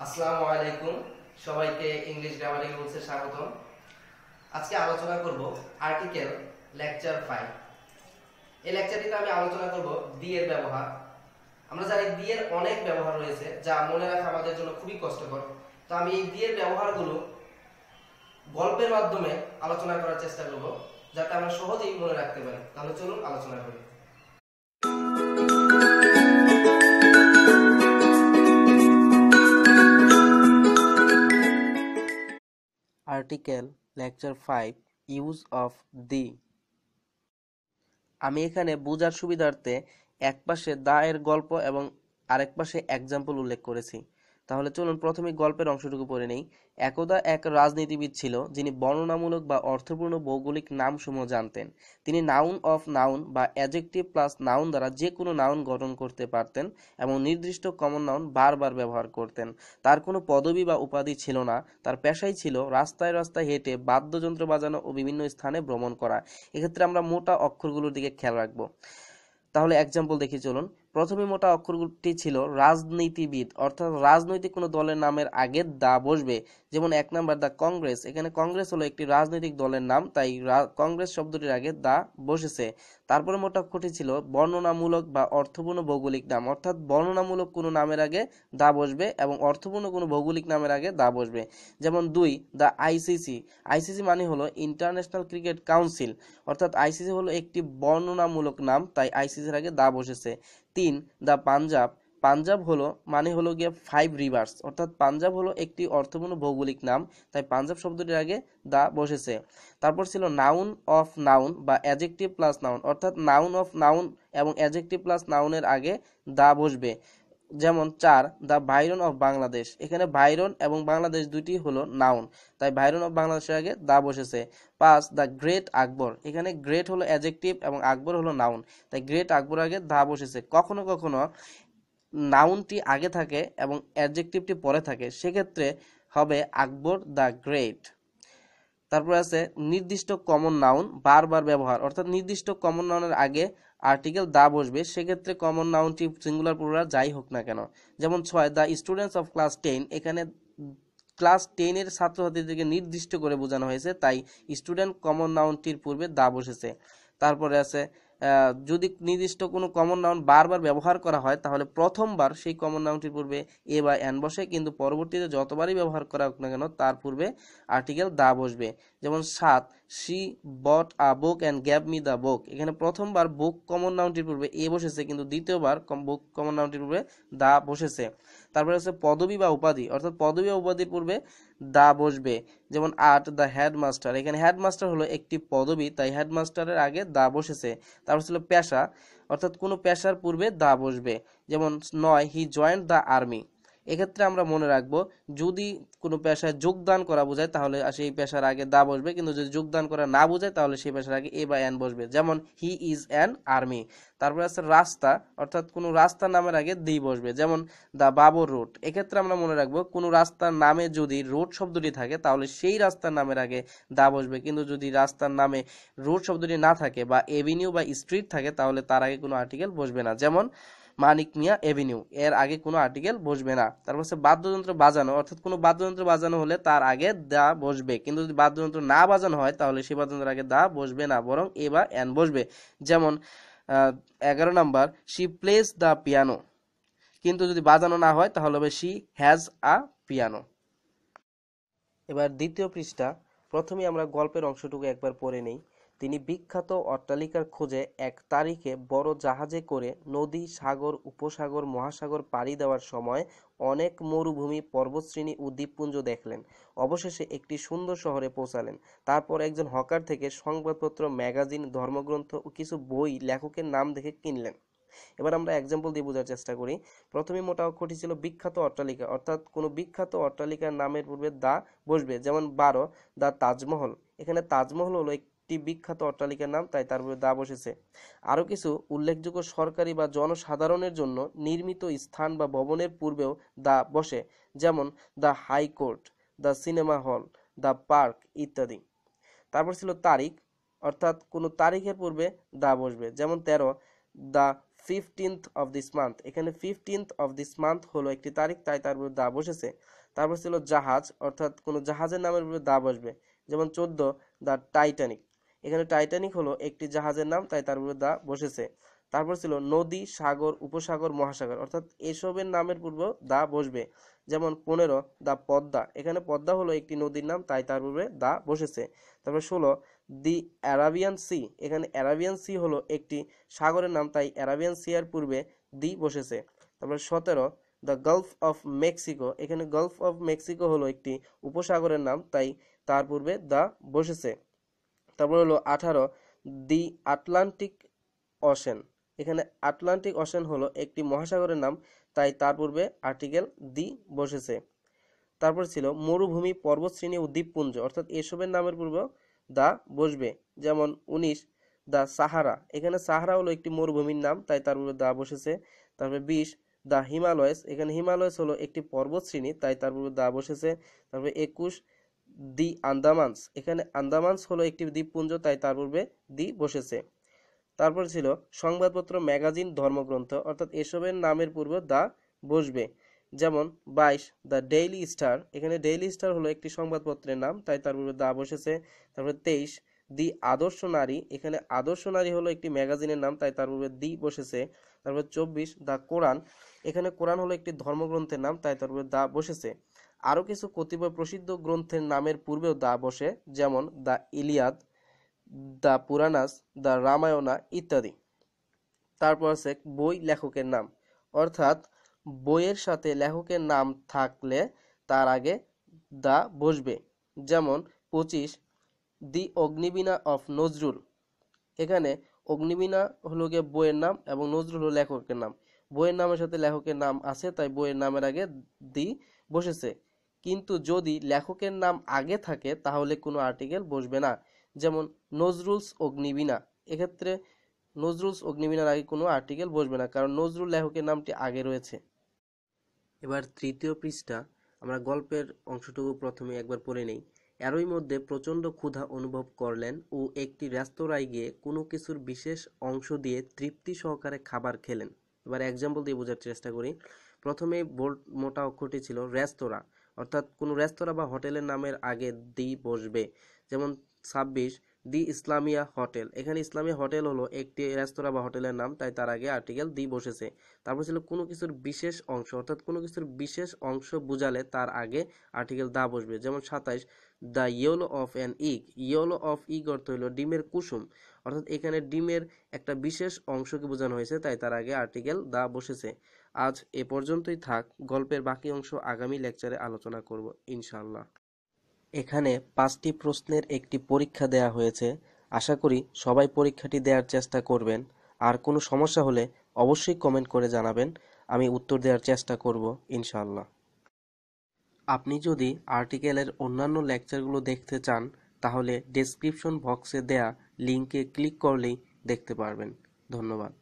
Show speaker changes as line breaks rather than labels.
আসসালামু আলাইকুম, সবাইকে ইংলিশ গ্রামাটিক রুলসে স্বাগতম। আজকে আলোচনা করব আর্টিকেল লেকচার 5। এই লেকচারটিতে আমি আলোচনা করব দি এর ব্যবহার। আমরা জানি দি এর অনেক ব্যবহার রয়েছে যা মনে রাখা আমাদের জন্য খুবই কষ্টকর। তো আমি এই দি এর ব্যবহারগুলো গল্পের মাধ্যমে আলোচনা করার চেষ্টা করব যাতে আমরা সহজেই মনে রাখতে পারি। তাহলে চলুন আলোচনা করি। Article lecture 5 use of the. আমি এখানে বোঝার সুবিধার্থে এক পাশে দা এর গল্প এবং আরেক পাশে এক্সাম্পল উল্লেখ করেছি। তাহলে চলুন প্রথমে গল্পের অংশটুকু পড়ে নেই। একদা এক রাজনীতিবিদ ছিল যিনি বর্ণনামূলক বা অর্থপূর্ণ ভৌগোলিক নামসমূহ জানতেন। তিনি নাউন অফ নাউন বা অ্যাডজেক্টিভ প্লাস নাউন দ্বারা যে কোনো নাউন গঠন করতে পারতেন এবং নির্দিষ্ট কমন নাউন বারবার ব্যবহার করতেন। তার কোনো পদবি বা উপাধি ছিল না। তার পেশাই ছিল রাস্তায় রাস্তায় হেঁটে বাদ্যযন্ত্র বাজানো ও বিভিন্ন স্থানে ভ্রমণ করা। এক্ষেত্রে আমরা মোটা অক্ষরগুলোর দিকে খেয়াল রাখবো। তাহলে এক্সাম্পল দেখি চলুন। প্রথমে মোটা অক্ষরটি ছিল রাজনীতিবিদ, অর্থাৎ রাজনৈতিক কোনো দলের নামের আগে দা বসবে। যেমন 1 নাম্বার দা কংগ্রেস, এখানে কংগ্রেস হলো একটি রাজনৈতিক দলের নাম, তাই কংগ্রেস শব্দটির আগে দা বসেছে। তারপরে মোটা অক্ষরটি ছিল বর্ণনামূলক বা অর্থপূর্ণ ভৌগোলিক নাম, অর্থাৎ বর্ণনামূলক কোনো নামের আগে দা বসবে এবং অর্থপূর্ণ কোনো ভৌগোলিক নামের আগে দা বসবে। যেমন 2 দা আইসিসি। আইসিসি মানে হলো ইন্টারন্যাশনাল ক্রিকেট কাউন্সিল, অর্থাৎ আইসিসি হলো একটি বর্ণনামূলক নাম, তাই আইসিসির আগে দা বসেছে। 3 দা পাঞ্জাব। পাঞ্জাব হলো মানে হলো গিয়ে 5 রিভার্স, অর্থাৎ পাঞ্জাব হলো একটি অর্থপূর্ণ ভৌগোলিক নাম, তাই পাঞ্জাব শব্দটির আগে দা বসেছে। তারপর ছিল নাউন অফ নাউন বা অ্যাডজেক্টিভ প্লাস নাউন, অর্থাৎ নাউন অফ নাউন এবং অ্যাডজেক্টিভ প্লাস নাউনের আগে দা বসবে। যেমন 4 দা ভাইরন অফ বাংলাদেশ। এখানে ভাইরন এবং বাংলাদেশ দুটি হলো নাউন, তাই ভাইরন অফ বাংলাদেশের আগে দা বসেছে। 5 দা গ্রেট আকবর। এখানে গ্রেট হলো অ্যাডজেক্টিভ এবং আকবর হলো নাউন, তাই গ্রেট আকবর আগে দা বসেছে। কখনো কখনো নাউনটি আগে থাকে এবং অ্যাডজেক্টিভটি পরে থাকে, সেক্ষেত্রে হবে আকবর দ্য গ্রেট। তারপর আছে নির্দিষ্ট কমন নাউন বারবার ব্যবহার, অর্থাৎ নির্দিষ্ট কমন নাউনের আগে আর্টিকেল দা বসবে, সেক্ষেত্রে কমন নাউনটি সিঙ্গুলার প্লুরাল যাই হোক না কেন। যেমন 6 দ্য স্টুডেন্টস অফ ক্লাস 10। এখানে ক্লাস 10 এর ছাত্রছাত্রীদেরকে নির্দিষ্ট করে বোঝানো হয়েছে, তাই স্টুডেন্ট কমন নাউনটির পূর্বে দা বসেছে। তারপরে আছে যদি নির্দিষ্ট কোনো কমন নাউন বারবার ব্যবহার করা হয় তাহলে প্রথমবার সেই কমন নাউনটির পূর্বে এ বা এন বসে, কিন্তু পরবর্তীতে যতবারই ব্যবহার করা হোক না কেন তার পূর্বে আর্টিকেল দা বসবে। যেমন 7 she bought a book and gave me the book. এখানে প্রথমবার বুক কমন নাউনটির পূর্বে এ বসেছে, কিন্তু দ্বিতীয়বার বুক কমন নাউনটির পূর্বে দা বসেছে। তারপরে আছে পদবি বা উপাধি, অর্থাৎ পদবি বা উপাধির পূর্বে দা বসবে। যেমন 8 দ্য হেডমাস্টার। এখানে হেডমাস্টার হলো একটি পদবি, তাই হেডমাস্টারের আগে দা বসেছে। তারপর ছিল পেশা, অর্থাৎ কোনো পেশার পূর্বে দা বসবে। যেমন 9 হি জয়েন্ট দ্য আর্মি। এক্ষেত্রে আমরা মনে রাখবো, যদি কোনো পেশায় যোগদান করা বোঝায় তাহলে সেই পেশার আগে দা বসবে, কিন্তু যদি যোগদান করা না বোঝায় তাহলে সেই পেশার আগে এ বা এন বসবে। যেমন হি ইজ অ্যান আর্মি। তারপরে আছে রাস্তা, অর্থাৎ কোনো রাস্তার নামের আগে দি বসবে। যেমন দা বাবর রোড। এক্ষেত্রে আমরা মনে রাখবো, কোনো রাস্তার নামে যদি রোড শব্দটি থাকে তাহলে সেই রাস্তার নামের আগে দা বসবে, কিন্তু যদি রাস্তার নামে রোড শব্দটি না থাকে বা এভিনিউ বা স্ট্রিট থাকে তাহলে তার আগে কোনো আর্টিকেল বসবে না। যেমন মানিক মিয়া এভিনিউ, এর আগে কোনো আর্টিকেল বসবে না। তারপর হচ্ছে বাদ্যযন্ত্র বাজানো, অর্থাৎ কোনো বাদ্যযন্ত্র বাজানো হলে তার আগে দা বসবে, কিন্তু যদি বাদ্যযন্ত্র না বাজানো হয় তাহলে সেই বাদ্যযন্ত্রের আগে দা বসবে না, বরং এ বা এন বসবে। যেমন 11 number she place the piano. কিন্তু যদি বাজানো না হয় তাহলে হবে শি হ্যাজ আ পিয়ানো। এবার দ্বিতীয় পৃষ্ঠা। প্রথমে আমরা গল্পের অংশটুকু একবার পড়ে নেই। তিনি বিখ্যাত অট্টালিকার খোঁজে এক তারিখে বড় জাহাজে করে নদী, সাগর, উপসাগর, মহাসাগর পাড়ি দেওয়ার সময় অনেক মরুভূমি, পর্বতশ্রেণী ও দ্বীপপুঞ্জ দেখলেন। অবশেষে একটি সুন্দর শহরে পৌঁছালেন। তারপর একজন হকার থেকে সংবাদপত্র, ম্যাগাজিন, ধর্মগ্রন্থ ও কিছু বই লেখকের নাম দেখে কিনলেন। এবার আমরা এক্সাম্পল দিয়ে বোঝার চেষ্টা করি। প্রথমে মোটা অক্ষরটি ছিল বিখ্যাত অট্টালিকা, অর্থাৎ কোনো বিখ্যাত অট্টালিকার নামের পূর্বে দা বসবে। যেমন 12 দা তাজমহল। এখানে তাজমহল হলো একটি বিখ্যাত অট্টালিকার নাম, তাই তার পূর্বে দা বসেছে। আরও কিছু উল্লেখযোগ্য সরকারি বা জনসাধারণের জন্য নির্মিত স্থান বা ভবনের পূর্বেও দা বসে। যেমন the high court, the cinema hall, the park ইত্যাদি। তারপর ছিল তারিখ, অর্থাৎ কোনো তারিখের পূর্বে দা বসবে। যেমন 13 the 15th of this month, এখানে 15th of this month হলো একটি তারিখ, তাই তার উপর দা বসেছে। তারপর ছিল জাহাজ, অর্থাৎ কোনো জাহাজের নামের উপরে দা বসবে, যেমন 14 দ্য টাইটানিক, এখানে টাইটানিক হলো একটি জাহাজের নাম, তাই তার উপরে দা বসেছে। তারপর ছিল নদী, সাগর, উপসাগর, মহাসাগর, অর্থাৎ এসবের নামের পূর্বে দা বসবে, যেমন 15 দা পদ্মা, এখানে পদ্মা হলো একটি নদীর নাম, তাই তার পূর্বে দা বসেছে। তারপর 16 দি অ্যারাবিয়ান সি, এখানে অ্যারাবিয়ান সি হলো একটি সাগরের নাম, তাই অ্যারাবিয়ান সি এর পূর্বে দি বসেছে। তারপর 17 দ্য গালফ অফ মেক্সিকো, এখানে গালফ অফ মেক্সিকো হলো একটি উপসাগরের নাম, তাই তার পূর্বে দা বসেছে। তারপর হলো 18 দি আটলান্টিক অশেন, এখানে আটলান্টিক অশেন হলো একটি মহাসাগরের নাম, তাই তার পূর্বে আর্টিকেল দি বসেছে। তারপর ছিল মরুভূমি, পর্বতশ্রেণী ও দ্বীপপুঞ্জ, অর্থাৎ এসবের নামের পূর্বে দা বসবে, যেমন 19 দা সাহারা, এখানে সাহারা হলো একটি মরুভূমির নাম, তাই তার পূর্বে দা বসেছে। তারপরে 20 দা হিমালয়স, এখানে হিমালয়স হলো একটি পর্বতশ্রেণী, তাই তার পূর্বে দা বসেছে। তারপরে 21 দি আন্দামানস, এখানে আন্দামানস হলো একটি দ্বীপপুঞ্জ, তাই তার পূর্বে দি বসেছে। তারপর ছিল সংবাদপত্র, ম্যাগাজিন, ধর্মগ্রন্থ, অর্থাৎ এসবের নামের পূর্বে দা বসবে, যেমন 22 দ্য ডেইলি স্টার, এখানে ডেইলি স্টার হলো একটি সংবাদপত্রের নাম, তাই তার পূর্বে দা বসেছে। তারপর 23 দি আদর্শ নারী, এখানে আদর্শ নারী হলো একটি ম্যাগাজিনের নাম, তাই তার পূর্বে দি বসেছে। তারপর 24 দ্য কোরআন, এখানে কোরআন হলো একটি ধর্মগ্রন্থের নাম, তাই তার পূর্বে দা বসেছে। আরও কিছু কতিপয় প্রসিদ্ধ গ্রন্থের নামের পূর্বেও দা বসে, যেমন the Iliad, the Puranas, the Ramayana ইত্যাদি। তারপর আছে বই লেখকের নাম, অর্থাৎ বইয়ের সাথে লেখকের নাম থাকলে তার আগে দা বসবে, যেমন 25 দি অগ্নিবীণা অফ নজরুল, এখানে অগ্নিবীণা হলো গিয়ে বইয়ের নাম এবং নজরুল হলো লেখকের নাম, বইয়ের নামের সাথে লেখকের নাম আছে, তাই বইয়ের নামের আগে দি বসেছে। কিন্তু যদি লেখকের নাম আগে থাকে তাহলে কোনো আর্টিকেল বসবে না, যেমন নজরুলস অগ্নিবীণা, এক্ষেত্রে নজরুলস অগ্নিবীণার আগে কোনো আর্টিকেল বসবে না, কারণ নজরুল লেখকের নামটি আগে রয়েছে। এবার তৃতীয় পৃষ্ঠা, আমরা গল্পের অংশটুকু প্রথমে একবার পড়ে নেই। এরই মধ্যে প্রচণ্ড ক্ষুধা অনুভব করলেন ও একটি রেস্তোরাঁয় গিয়ে কোনো কিছুর বিশেষ অংশ দিয়ে তৃপ্তি সহকারে খাবার খেলেন। এবার এক্সাম্পল দিয়ে বোঝার চেষ্টা করি। প্রথমে বোল্ড মোটা অক্ষরটি ছিল রেস্তোরাঁ, অর্থাৎ কোনো রেস্তোরাঁ বা হোটেলের নামের আগে দি বসবে, যেমন 26 দি ইসলামিয়া হোটেল, এখানে ইসলামিয়া হোটেল হলো একটি রেস্তোরাঁ বা হোটেলের নাম, তাই তার আগে আর্টিকেল দি বসেছে। তারপর ছিল কোনো কিছুর বিশেষ অংশ, অর্থাৎ কোনো কিছুর বিশেষ অংশ বোঝালে তার আগে আর্টিকেল দা বসবে, যেমন 27 the yellow of an ইগ, yellow of ইগ অর্থ হলো ডিমের কুসুম, অর্থাৎ এখানে ডিমের একটা বিশেষ অংশকে বোঝানো হয়েছে, তাই তার আগে আর্টিকেল দা বসেছে। আজ এ পর্যন্তই থাক, গল্পের বাকি অংশ আগামী লেকচারে আলোচনা করব ইনশাআল্লাহ। এখানে 5টি প্রশ্নের একটি পরীক্ষা দেয়া হয়েছে, আশা করি সবাই পরীক্ষাটি দেওয়ার চেষ্টা করবেন। আর কোনো সমস্যা হলে অবশ্যই কমেন্ট করে জানাবেন, আমি উত্তর দেওয়ার চেষ্টা করব ইনশাআল্লাহ। আপনি যদি আর্টিকেলের অন্যান্য লেকচারগুলো দেখতে চান তাহলে ডেসক্রিপশন বক্সে দেয়া লিঙ্কে ক্লিক করলেই দেখতে পারবেন। ধন্যবাদ।